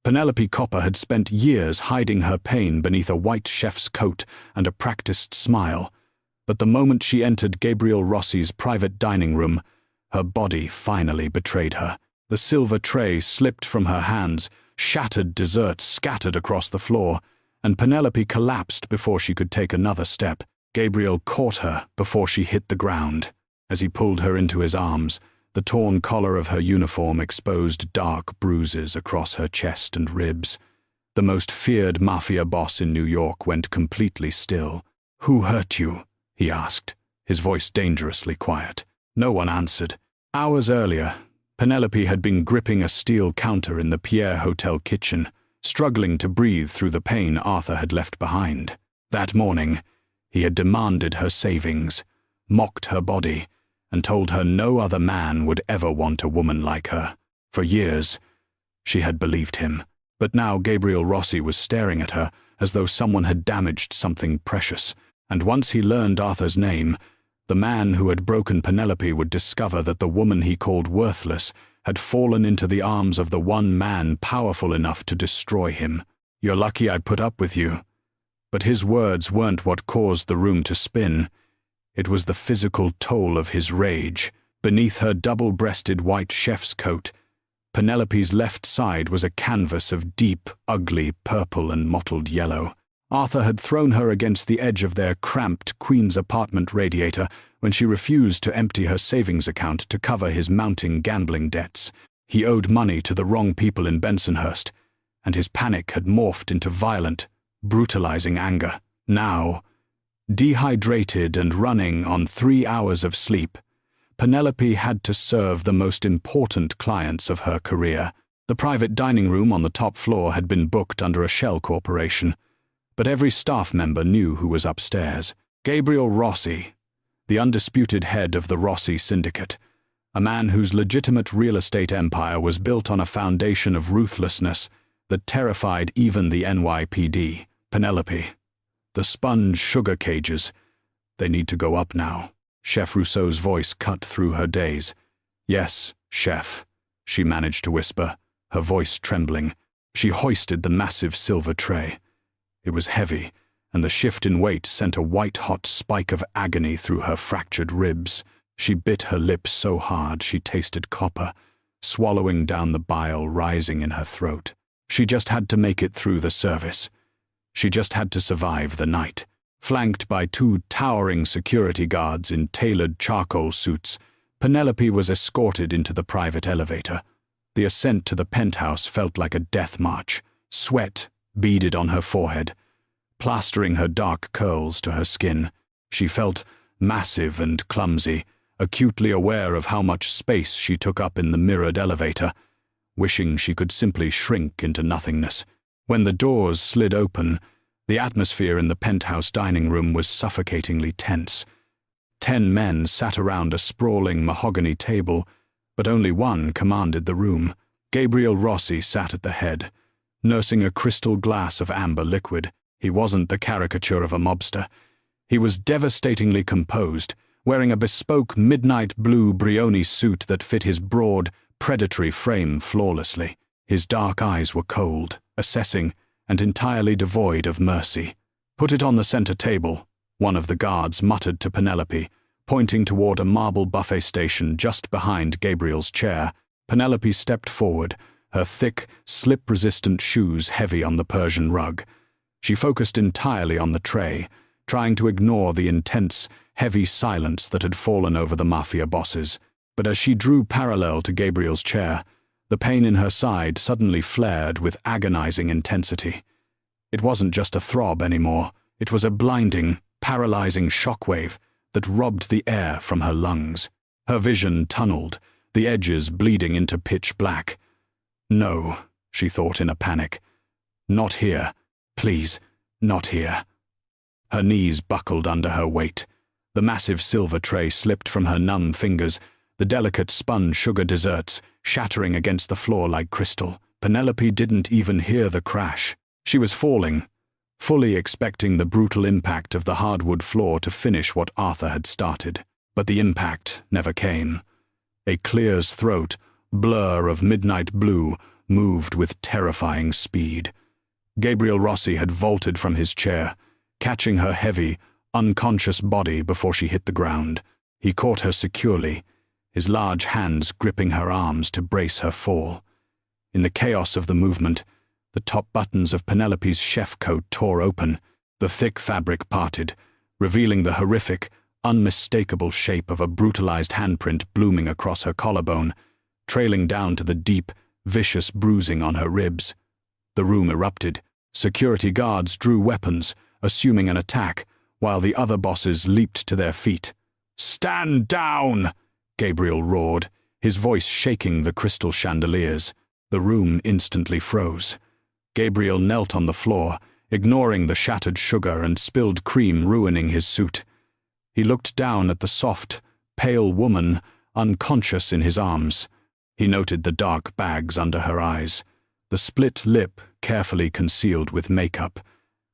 Penelope Copper had spent years hiding her pain beneath a white chef's coat and a practiced smile, but the moment she entered Gabriel Rossi's private dining room, her body finally betrayed her. The silver tray slipped from her hands, shattered desserts scattered across the floor, and Penelope collapsed before she could take another step. Gabriel caught her before she hit the ground. As he pulled her into his arms, the torn collar of her uniform exposed dark bruises across her chest and ribs. The most feared Mafia boss in New York went completely still. "Who hurt you?" he asked, his voice dangerously quiet. No one answered. Hours earlier, Penelope had been gripping a steel counter in the Pierre Hotel kitchen, struggling to breathe through the pain Arthur had left behind. That morning, he had demanded her savings, mocked her body, and told her no other man would ever want a woman like her. For years, she had believed him, but now Gabriel Rossi was staring at her as though someone had damaged something precious, and once he learned Arthur's name, the man who had broken Penelope would discover that the woman he called worthless had fallen into the arms of the one man powerful enough to destroy him. "You're lucky I put up with you." But his words weren't what caused the room to spin. It was the physical toll of his rage. Beneath her double-breasted white chef's coat, Penelope's left side was a canvas of deep, ugly purple and mottled yellow. Arthur had thrown her against the edge of their cramped Queen's apartment radiator when she refused to empty her savings account to cover his mounting gambling debts. He owed money to the wrong people in Bensonhurst, and his panic had morphed into violent, brutalizing anger. Now, dehydrated and running on 3 hours of sleep, Penelope had to serve the most important clients of her career. The private dining room on the top floor had been booked under a shell corporation, but every staff member knew who was upstairs. Gabriel Rossi, the undisputed head of the Rossi Syndicate, a man whose legitimate real estate empire was built on a foundation of ruthlessness that terrified even the NYPD. Penelope, the sponge sugar cages, they need to go up now. Chef Rousseau's voice cut through her daze. "Yes, chef," she managed to whisper, her voice trembling. She hoisted the massive silver tray. It was heavy, and the shift in weight sent a white-hot spike of agony through her fractured ribs. She bit her lips so hard she tasted copper, swallowing down the bile rising in her throat. She just had to make it through the service. She just had to survive the night. Flanked by 2 towering security guards in tailored charcoal suits, Penelope was escorted into the private elevator. The ascent to the penthouse felt like a death march. Sweat beaded on her forehead, plastering her dark curls to her skin. She felt massive and clumsy, acutely aware of how much space she took up in the mirrored elevator, wishing she could simply shrink into nothingness. When the doors slid open, the atmosphere in the penthouse dining room was suffocatingly tense. 10 men sat around a sprawling mahogany table, but only one commanded the room. Gabriel Rossi sat at the head, nursing a crystal glass of amber liquid. He wasn't the caricature of a mobster. He was devastatingly composed, wearing a bespoke midnight blue Brioni suit that fit his broad, predatory frame flawlessly. His dark eyes were cold, assessing, and entirely devoid of mercy. "Put it on the center table," one of the guards muttered to Penelope, pointing toward a marble buffet station just behind Gabriel's chair. Penelope stepped forward, her thick, slip-resistant shoes heavy on the Persian rug. She focused entirely on the tray, trying to ignore the intense, heavy silence that had fallen over the Mafia bosses. But as she drew parallel to Gabriel's chair, the pain in her side suddenly flared with agonizing intensity. It wasn't just a throb anymore. It was a blinding, paralyzing shockwave that robbed the air from her lungs. Her vision tunneled, the edges bleeding into pitch black. "No," she thought in a panic. "Not here. Please, not here." Her knees buckled under her weight. The massive silver tray slipped from her numb fingers, the delicate spun sugar desserts shattering against the floor like crystal. Penelope didn't even hear the crash. She was falling, fully expecting the brutal impact of the hardwood floor to finish what Arthur had started. But the impact never came. A clear's throat, blur of midnight blue, moved with terrifying speed. Gabriel Rossi had vaulted from his chair, catching her heavy, unconscious body before she hit the ground. He caught her securely, his large hands gripping her arms to brace her fall. In the chaos of the movement, the top buttons of Penelope's chef coat tore open, the thick fabric parted, revealing the horrific, unmistakable shape of a brutalized handprint blooming across her collarbone, trailing down to the deep, vicious bruising on her ribs. The room erupted. Security guards drew weapons, assuming an attack, while the other bosses leaped to their feet. "Stand down!" Gabriel roared, his voice shaking the crystal chandeliers. The room instantly froze. Gabriel knelt on the floor, ignoring the shattered sugar and spilled cream ruining his suit. He looked down at the soft, pale woman, unconscious in his arms. He noted the dark bags under her eyes, the split lip carefully concealed with makeup,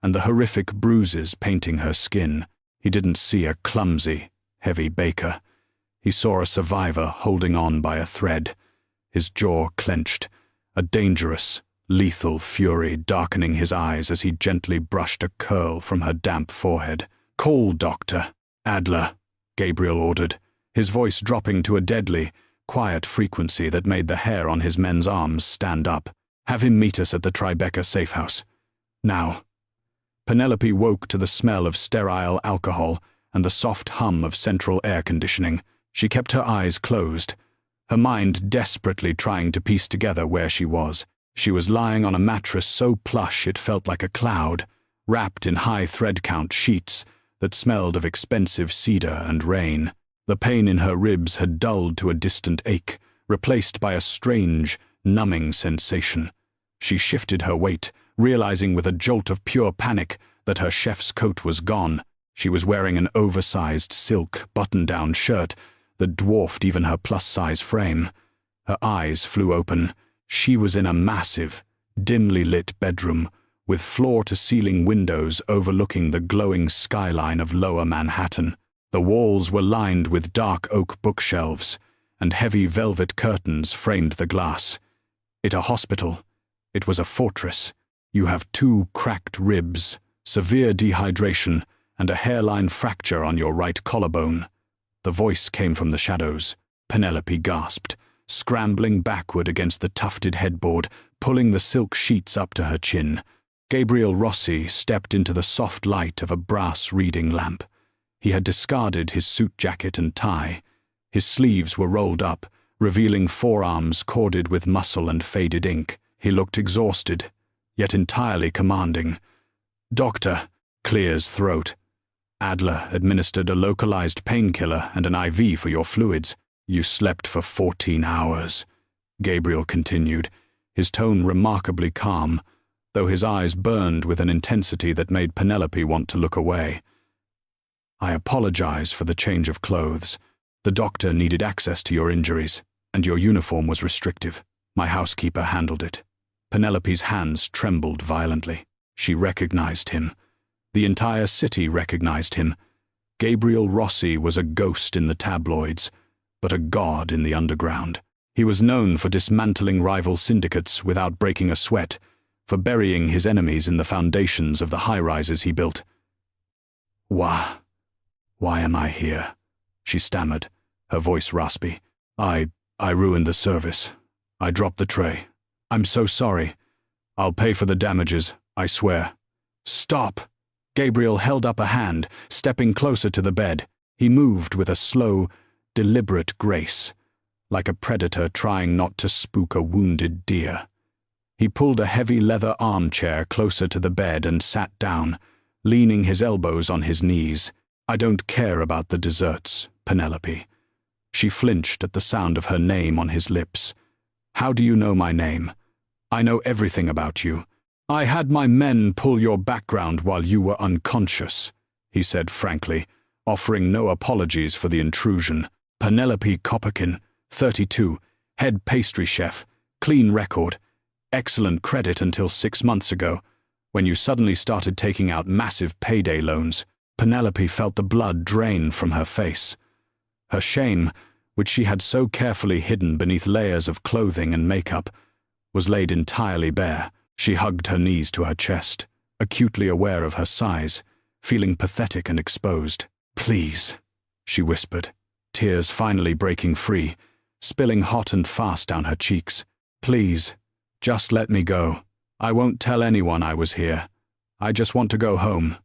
and the horrific bruises painting her skin. He didn't see a clumsy, heavy baker. He saw a survivor holding on by a thread, his jaw clenched, a dangerous, lethal fury darkening his eyes as he gently brushed a curl from her damp forehead. "Call Dr. Adler," Gabriel ordered, his voice dropping to a deadly, quiet frequency that made the hair on his men's arms stand up. "Have him meet us at the Tribeca safe house. Now." Penelope woke to the smell of sterile alcohol and the soft hum of central air conditioning. She kept her eyes closed, her mind desperately trying to piece together where she was. She was lying on a mattress so plush it felt like a cloud, wrapped in high thread count sheets that smelled of expensive cedar and rain. The pain in her ribs had dulled to a distant ache, replaced by a strange, numbing sensation. She shifted her weight, realizing with a jolt of pure panic that her chef's coat was gone. She was wearing an oversized silk button-down shirt that dwarfed even her plus-size frame. Her eyes flew open. She was in a massive, dimly lit bedroom, with floor-to-ceiling windows overlooking the glowing skyline of Lower Manhattan. The walls were lined with dark oak bookshelves, and heavy velvet curtains framed the glass. It a hospital. It was a fortress. "You have 2 cracked ribs, severe dehydration, and a hairline fracture on your right collarbone." The voice came from the shadows. Penelope gasped, scrambling backward against the tufted headboard, pulling the silk sheets up to her chin. Gabriel Rossi stepped into the soft light of a brass reading lamp. He had discarded his suit jacket and tie. His sleeves were rolled up, revealing forearms corded with muscle and faded ink. He looked exhausted, yet entirely commanding. "Doctor," Clear's throat. "Adler administered a localized painkiller and an IV for your fluids. You slept for 14 hours. Gabriel continued, his tone remarkably calm, though his eyes burned with an intensity that made Penelope want to look away. "I apologize for the change of clothes. The doctor needed access to your injuries, and your uniform was restrictive. My housekeeper handled it." Penelope's hands trembled violently. She recognized him. The entire city recognized him. Gabriel Rossi was a ghost in the tabloids, but a god in the underground. He was known for dismantling rival syndicates without breaking a sweat, for burying his enemies in the foundations of the high-rises he built. Why am I here?" she stammered, her voice raspy. I ruined the service. I dropped the tray. I'm so sorry. I'll pay for the damages, I swear." "Stop!" Gabriel held up a hand, stepping closer to the bed. He moved with a slow, deliberate grace, like a predator trying not to spook a wounded deer. He pulled a heavy leather armchair closer to the bed and sat down, leaning his elbows on his knees. "I don't care about the desserts, Penelope." She flinched at the sound of her name on his lips. "How do you know my name? I know everything about you. I had my men pull your background while you were unconscious," he said frankly, offering no apologies for the intrusion. "Penelope Copper, 32, head pastry chef, clean record, excellent credit until 6 months ago, when you suddenly started taking out massive payday loans." Penelope felt the blood drain from her face. Her shame, which she had so carefully hidden beneath layers of clothing and makeup, was laid entirely bare. She hugged her knees to her chest, acutely aware of her size, feeling pathetic and exposed. "Please," she whispered, tears finally breaking free, spilling hot and fast down her cheeks. "Please, just let me go. I won't tell anyone I was here. I just want to go home."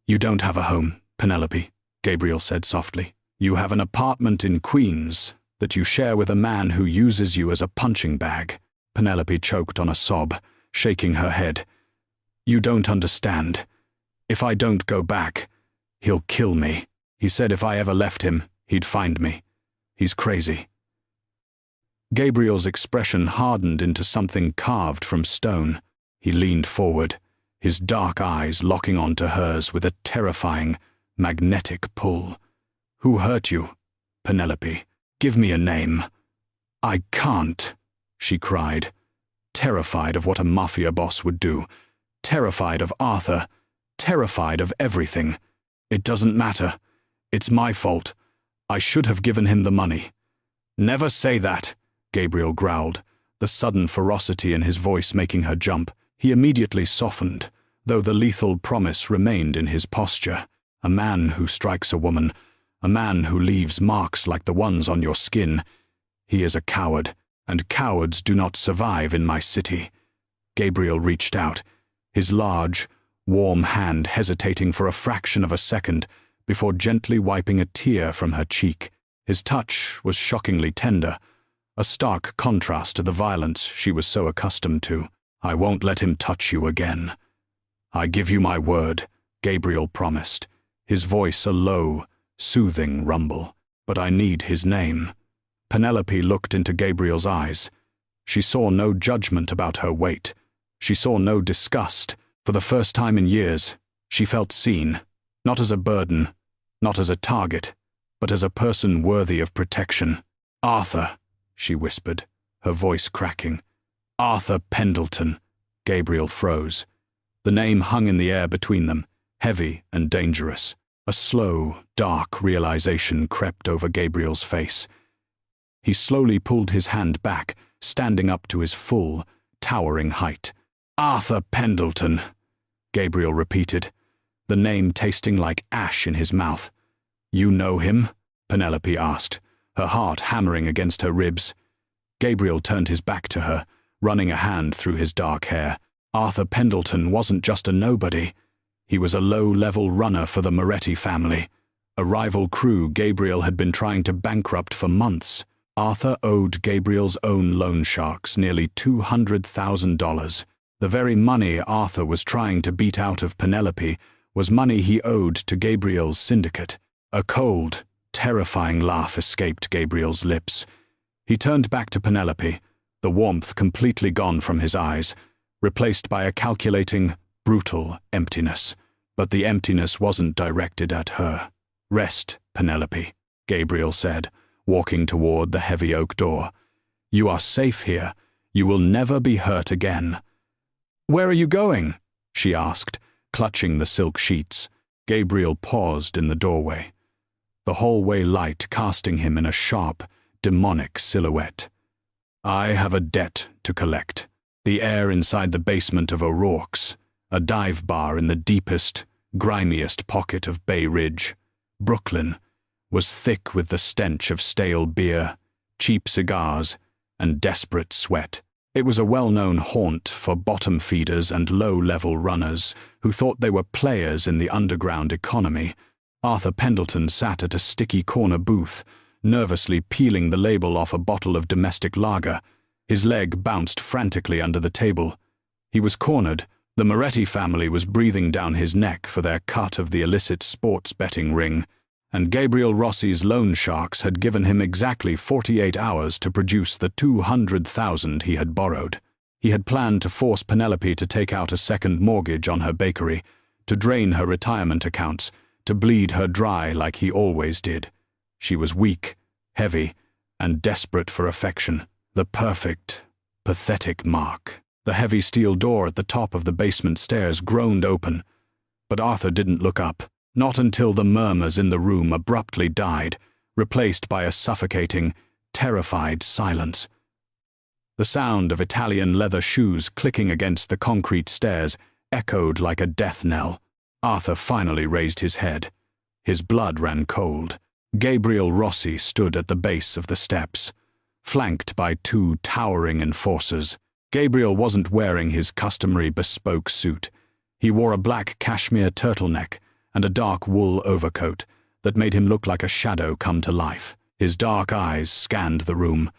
"You don't have a home, Penelope," Gabriel said softly. "You have an apartment in Queens that you share with a man who uses you as a punching bag." Penelope choked on a sob, shaking her head. "You don't understand. If I don't go back, he'll kill me. He said if I ever left him, he'd find me. He's crazy." Gabriel's expression hardened into something carved from stone. He leaned forward, his dark eyes locking onto hers with a terrifying, magnetic pull. "Who hurt you, Penelope? Give me a name." "I can't," she cried, terrified of what a Mafia boss would do, terrified of Arthur, terrified of everything. "It doesn't matter. It's my fault. I should have given him the money." "Never say that," Gabriel growled, the sudden ferocity in his voice making her jump. He immediately softened, though the lethal promise remained in his posture. "A man who strikes a woman, a man who leaves marks like the ones on your skin, he is a coward, and cowards do not survive in my city." Gabriel reached out, his large, warm hand hesitating for a fraction of a second before gently wiping a tear from her cheek. His touch was shockingly tender, a stark contrast to the violence she was so accustomed to. "I won't let him touch you again. I give you my word," Gabriel promised, his voice a low, soothing rumble. "But I need his name." Penelope looked into Gabriel's eyes. She saw no judgment about her weight. She saw no disgust. For the first time in years, she felt seen, not as a burden, not as a target, but as a person worthy of protection. "Arthur," she whispered, her voice cracking. "Arthur Pendleton." Gabriel froze. The name hung in the air between them, heavy and dangerous. A slow, dark realization crept over Gabriel's face. He slowly pulled his hand back, standing up to his full, towering height. "Arthur Pendleton," Gabriel repeated, the name tasting like ash in his mouth. "You know him?" Penelope asked, her heart hammering against her ribs. Gabriel turned his back to her, running a hand through his dark hair. Arthur Pendleton wasn't just a nobody. He was a low-level runner for the Moretti family, a rival crew Gabriel had been trying to bankrupt for months. Arthur owed Gabriel's own loan sharks nearly $200,000. The very money Arthur was trying to beat out of Penelope was money he owed to Gabriel's syndicate. A cold, terrifying laugh escaped Gabriel's lips. He turned back to Penelope, the warmth completely gone from his eyes, replaced by a calculating, brutal emptiness. But the emptiness wasn't directed at her. "Rest, Penelope," Gabriel said, walking toward the heavy oak door. "You are safe here. You will never be hurt again." "Where are you going?" she asked, clutching the silk sheets. Gabriel paused in the doorway, the hallway light casting him in a sharp, demonic silhouette. "I have a debt to collect." The air inside the basement of O'Rourke's, a dive bar in the deepest, grimiest pocket of Bay Ridge, Brooklyn, was thick with the stench of stale beer, cheap cigars, and desperate sweat. It was a well-known haunt for bottom feeders and low-level runners who thought they were players in the underground economy. Arthur Pendleton sat at a sticky corner booth, nervously peeling the label off a bottle of domestic lager. His leg bounced frantically under the table. He was cornered. The Moretti family was breathing down his neck for their cut of the illicit sports betting ring, and Gabriel Rossi's loan sharks had given him exactly 48 hours to produce the $200,000 he had borrowed. He had planned to force Penelope to take out a second mortgage on her bakery, to drain her retirement accounts, to bleed her dry like he always did. She was weak, heavy, and desperate for affection. The perfect, pathetic mark. The heavy steel door at the top of the basement stairs groaned open, but Arthur didn't look up, not until the murmurs in the room abruptly died, replaced by a suffocating, terrified silence. The sound of Italian leather shoes clicking against the concrete stairs echoed like a death knell. Arthur finally raised his head. His blood ran cold. Gabriel Rossi stood at the base of the steps, flanked by two towering enforcers. Gabriel wasn't wearing his customary bespoke suit. He wore a black cashmere turtleneck and a dark wool overcoat that made him look like a shadow come to life. His dark eyes scanned the room,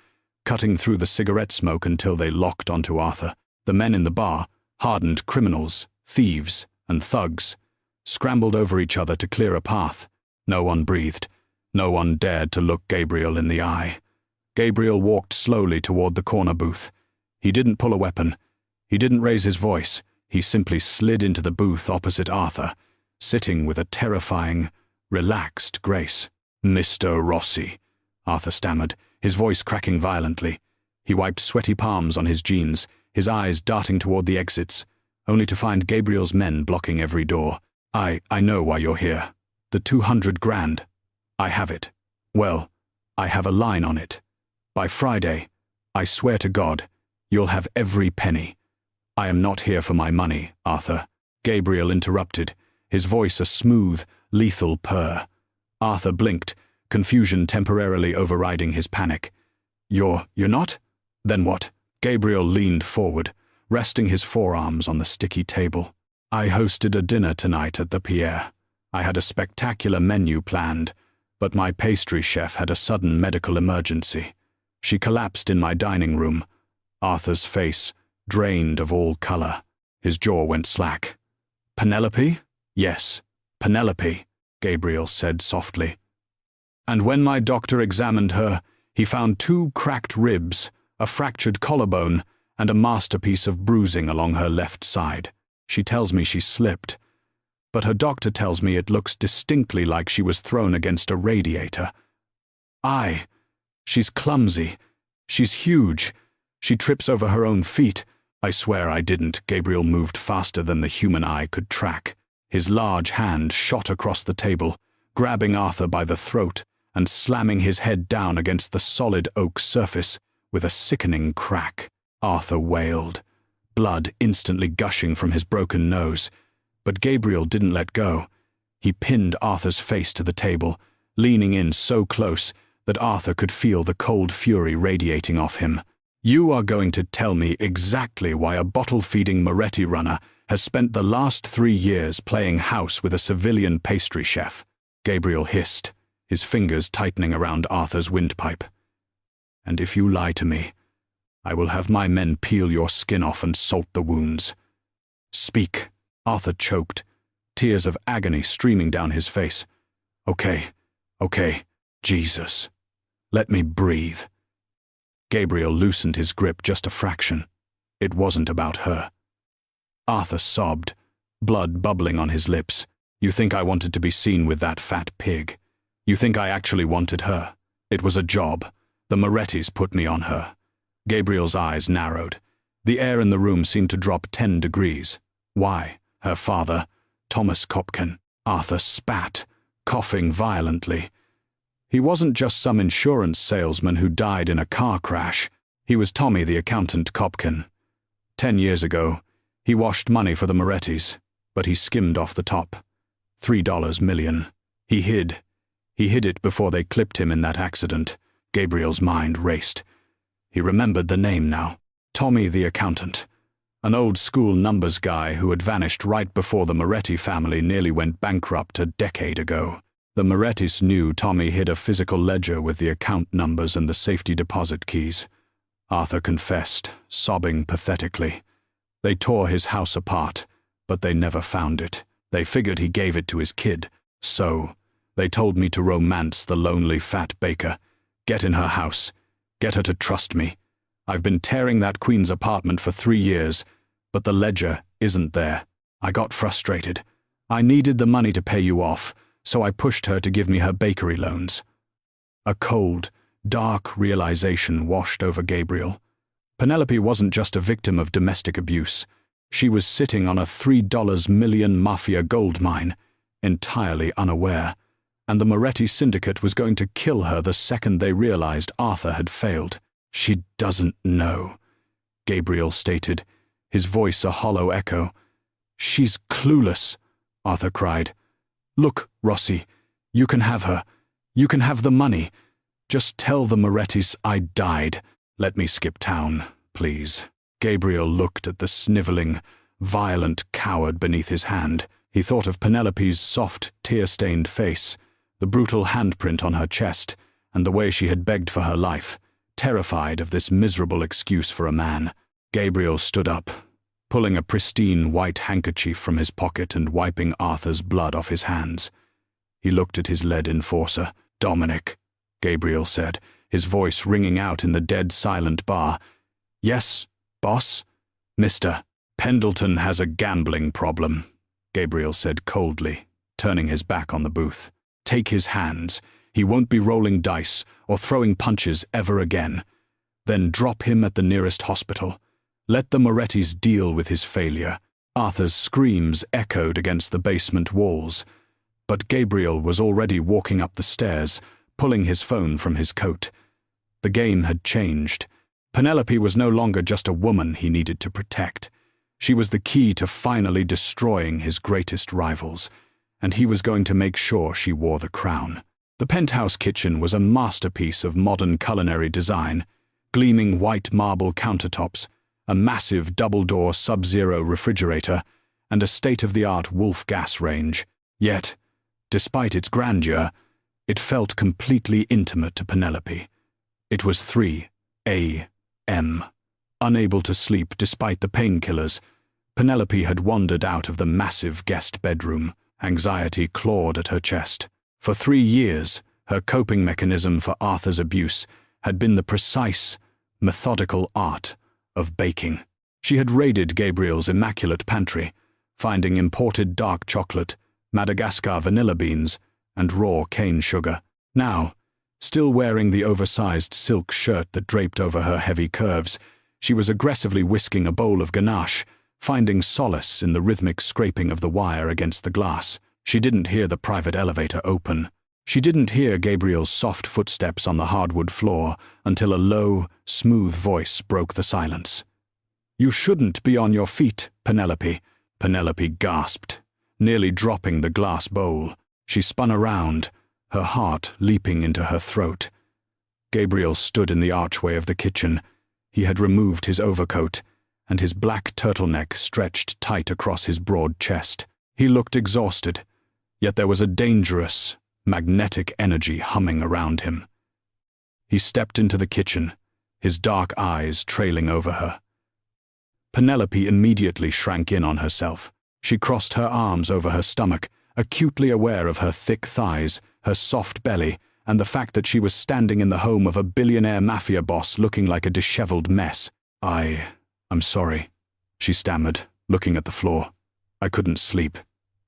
cutting through the cigarette smoke until they locked onto Arthur. The men in the bar, hardened criminals, thieves, and thugs, scrambled over each other to clear a path. No one breathed. No one dared to look Gabriel in the eye. Gabriel walked slowly toward the corner booth. He didn't pull a weapon. He didn't raise his voice. He simply slid into the booth opposite Arthur, sitting with a terrifying, relaxed grace. "Mr. Rossi," Arthur stammered, his voice cracking violently. He wiped sweaty palms on his jeans, his eyes darting toward the exits, only to find Gabriel's men blocking every door. I know why you're here. The 200 grand. I have it. Well, I have a line on it. By Friday, I swear to God, you'll have every penny. I am not here for my money, Arthur." Gabriel interrupted, his voice a smooth, lethal purr. Arthur blinked, confusion temporarily overriding his panic. You're not? Then what?" Gabriel leaned forward, resting his forearms on the sticky table. "I hosted a dinner tonight at the Pierre. I had a spectacular menu planned, but my pastry chef had a sudden medical emergency. She collapsed in my dining room." Arthur's face drained of all color. His jaw went slack. "Penelope?" "Yes, Penelope," Gabriel said softly. "And when my doctor examined her, he found 2 cracked ribs, a fractured collarbone, and a masterpiece of bruising along her left side. She tells me she slipped, but her doctor tells me it looks distinctly like she was thrown against a radiator. She's clumsy. She's huge. She trips over her own feet. I swear I didn't." Gabriel moved faster than the human eye could track. His large hand shot across the table, grabbing Arthur by the throat and slamming his head down against the solid oak surface with a sickening crack. Arthur wailed, blood instantly gushing from his broken nose. But Gabriel didn't let go. He pinned Arthur's face to the table, leaning in so close that Arthur could feel the cold fury radiating off him. "You are going to tell me exactly why a bottle-feeding Moretti runner has spent the last 3 years playing house with a civilian pastry chef," Gabriel hissed, his fingers tightening around Arthur's windpipe. "And if you lie to me, I will have my men peel your skin off and salt the wounds." "Speak," Arthur choked, tears of agony streaming down his face. Okay, Jesus. Let me breathe." Gabriel loosened his grip just a fraction. It wasn't about her. Arthur sobbed, blood bubbling on his lips. "You think I wanted to be seen with that fat pig? You think I actually wanted her? It was a job. The Morettis put me on her." Gabriel's eyes narrowed. The air in the room seemed to drop 10 degrees. Why? Her father, Thomas Kopkin. Arthur spat, coughing violently. He wasn't just some insurance salesman who died in a car crash. He was Tommy the accountant Kopkin. 10 years ago, he washed money for the Morettis, but he skimmed off the top. $3 million. He hid it before they clipped him in that accident. Gabriel's mind raced. He remembered the name now. Tommy the accountant. An old-school numbers guy who had vanished right before the Moretti family nearly went bankrupt a decade ago. The Morettis knew Tommy hid a physical ledger with the account numbers and the safety deposit keys. Arthur confessed, sobbing pathetically. They tore his house apart, but they never found it. They figured he gave it to his kid. So, they told me to romance the lonely fat baker. Get in her house. Get her to trust me. I've been tearing that queen's apartment for 3 years, but the ledger isn't there. I got frustrated. I needed the money to pay you off, so I pushed her to give me her bakery loans. A cold, dark realization washed over Gabriel. Penelope wasn't just a victim of domestic abuse. She was sitting on a $3 million Mafia gold mine, entirely unaware, and the Moretti syndicate was going to kill her the second they realized Arthur had failed. "She doesn't know," Gabriel stated, his voice a hollow echo. "She's clueless," Arthur cried. "Look, Rossi, you can have her. You can have the money. Just tell the Morettis I died. Let me skip town, please." Gabriel looked at the sniveling, violent coward beneath his hand. He thought of Penelope's soft, tear-stained face, the brutal handprint on her chest, and the way she had begged for her life, terrified of this miserable excuse for a man. Gabriel stood up, pulling a pristine white handkerchief from his pocket and wiping Arthur's blood off his hands. He looked at his lead enforcer. "Dominic," Gabriel said, his voice ringing out in the dead silent bar. "Yes, boss?" "Mr. Pendleton has a gambling problem," Gabriel said coldly, turning his back on the booth. "Take his hands. He won't be rolling dice or throwing punches ever again. Then drop him at the nearest hospital. Let the Morettis deal with his failure." Arthur's screams echoed against the basement walls, but Gabriel was already walking up the stairs, pulling his phone from his coat. The game had changed. Penelope was no longer just a woman he needed to protect. She was the key to finally destroying his greatest rivals, and he was going to make sure she wore the crown. The penthouse kitchen was a masterpiece of modern culinary design, gleaming white marble countertops, a massive double-door Sub-Zero refrigerator, and a state-of-the-art Wolf gas range. Yet, despite its grandeur, it felt completely intimate to Penelope. It was 3 a.m. Unable to sleep despite the painkillers, Penelope had wandered out of the massive guest bedroom. Anxiety clawed at her chest. For 3 years, her coping mechanism for Arthur's abuse had been the precise, methodical art of baking. She had raided Gabriel's immaculate pantry, finding imported dark chocolate, Madagascar vanilla beans, and raw cane sugar. Now, still wearing the oversized silk shirt that draped over her heavy curves, she was aggressively whisking a bowl of ganache, finding solace in the rhythmic scraping of the wire against the glass. She didn't hear the private elevator open. She didn't hear Gabriel's soft footsteps on the hardwood floor until a low, smooth voice broke the silence. "You shouldn't be on your feet, Penelope." Penelope gasped, nearly dropping the glass bowl. She spun around, her heart leaping into her throat. Gabriel stood in the archway of the kitchen. He had removed his overcoat, and his black turtleneck stretched tight across his broad chest. He looked exhausted, yet there was a dangerous, magnetic energy humming around him. He stepped into the kitchen, his dark eyes trailing over her. Penelope immediately shrank in on herself. She crossed her arms over her stomach, acutely aware of her thick thighs, her soft belly, and the fact that she was standing in the home of a billionaire mafia boss looking like a disheveled mess. I'm sorry," she stammered, looking at the floor. "I couldn't sleep.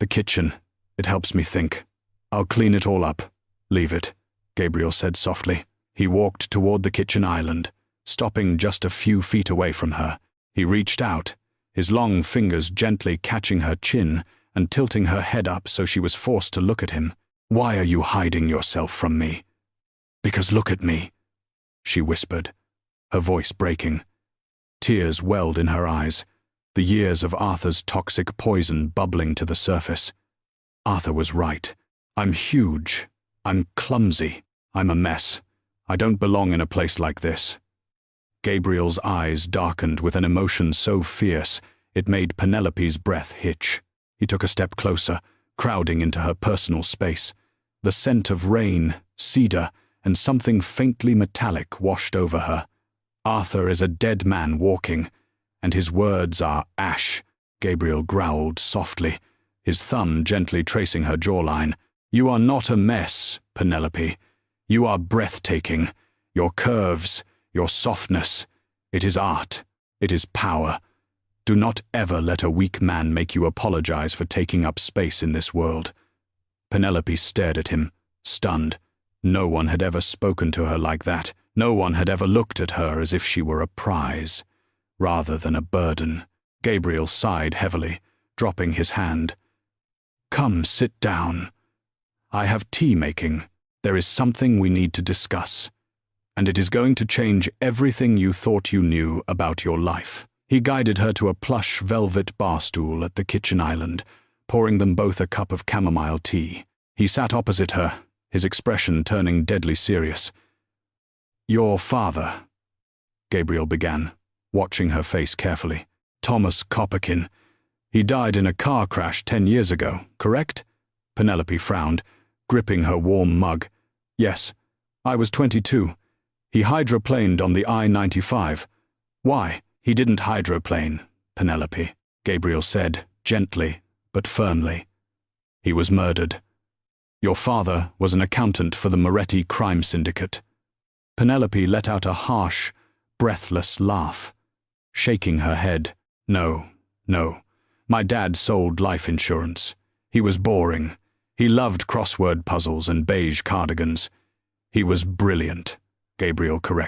The kitchen, it helps me think. I'll clean it all up. Leave it," Gabriel said softly. He walked toward the kitchen island, stopping just a few feet away from her. He reached out, his long fingers gently catching her chin and tilting her head up so she was forced to look at him. "Why are you hiding yourself from me?" "Because look at me," she whispered, her voice breaking. Tears welled in her eyes, the years of Arthur's toxic poison bubbling to the surface. Arthur was right. "I'm huge. I'm clumsy. I'm a mess. I don't belong in a place like this." Gabriel's eyes darkened with an emotion so fierce it made Penelope's breath hitch. He took a step closer, crowding into her personal space. The scent of rain, cedar, and something faintly metallic washed over her. "Arthur is a dead man walking, and his words are ash," Gabriel growled softly, his thumb gently tracing her jawline. "You are not a mess, Penelope. You are breathtaking. Your curves, your softness. It is art. It is power. Do not ever let a weak man make you apologize for taking up space in this world." Penelope stared at him, stunned. No one had ever spoken to her like that. No one had ever looked at her as if she were a prize, rather than a burden. Gabriel sighed heavily, dropping his hand. "Come, sit down. I have tea making. There is something we need to discuss." and it is going to change everything you thought you knew about your life. He guided her to a plush velvet bar stool at the kitchen island, pouring them both a cup of chamomile tea. He sat opposite her, his expression turning deadly serious. "Your father," Gabriel began, watching her face carefully. "Thomas Copperkin. He died in a car crash 10 years ago, correct?" Penelope frowned, gripping her warm mug. "Yes, I was 22. He hydroplaned on the I-95. Why? He didn't hydroplane, Penelope," Gabriel said, gently but firmly. "He was murdered. Your father was an accountant for the Moretti crime syndicate." Penelope let out a harsh, breathless laugh, shaking her head. No. My dad sold life insurance. He was boring. He loved crossword puzzles and beige cardigans." "He was brilliant," Gabriel corrected.